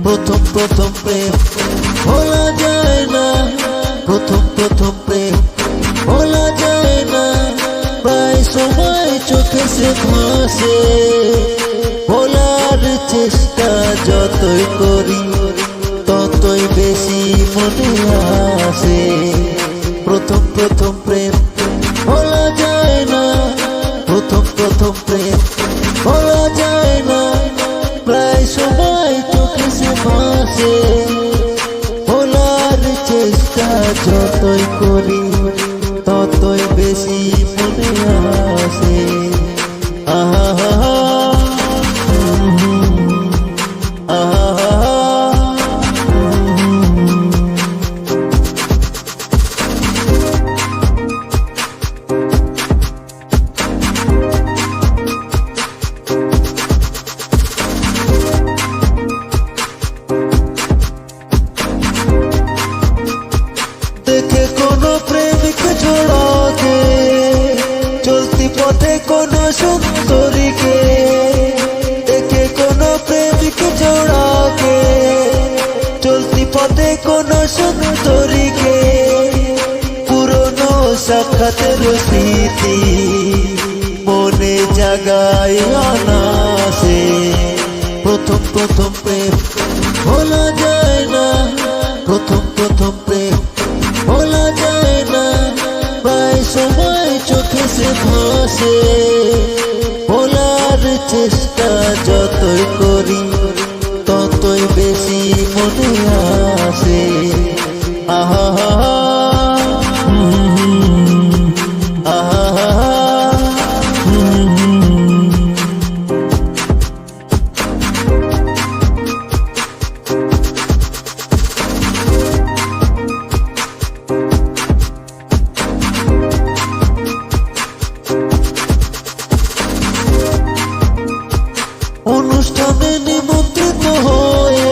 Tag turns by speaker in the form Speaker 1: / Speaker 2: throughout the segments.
Speaker 1: প্রথম প্রথম প্রেম ভোলা যায় না, প্রথম প্রথম প্রেম ভোলা যায় না, প্রায় সময় চোখে সে ভাসে, ভোলার চেষ্টা যতই করি ততই বেশি মনে আসে। প্রথম প্রথম প্রেম ভোলা যায় না, প্রথম প্রথম প্রেম ভোলা যায় না, প্রায় সময় চোখে সে ভাসে, ভোলার চেষ্টা যতই করি ততই বেশি মনে আসে। দেখে কোনো প্রেমিক জোড়াকে, চলতি পথে কোনো সুন্দরীকে, দেখে কোনো প্রেমিক জোড়াকে, চলতি পথে কোনো সুন্দরীকে, পুরনো সাক্ষাতের স্মৃতি মনে জাগায় অনাসে। প্রথম প্রথম প্রেম ভোলা যায় না, প্রথম প্রথম প্রেম ভোলা যায় না, প্রায় সময় চোখে সে ভাসে, ভোলার চেষ্টা যতই করি ততই বেশি মনে আসে। অনুষ্ঠানে নিমন্ত্রিত হয়ে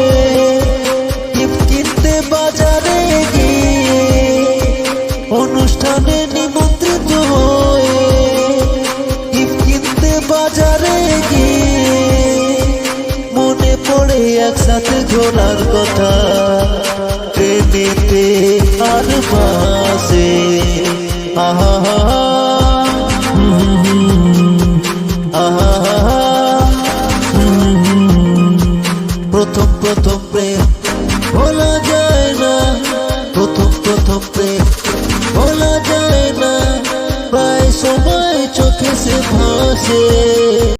Speaker 1: গিফট কিনতে বাজারে গিয়ে, অনুষ্ঠানে নিমন্ত্রিত হয়ে গিফট কিনতে বাজারে গিয়ে, মনে পড়ে একসাথে ঘোরার কথা, ট্রেনেতে আর বাসে।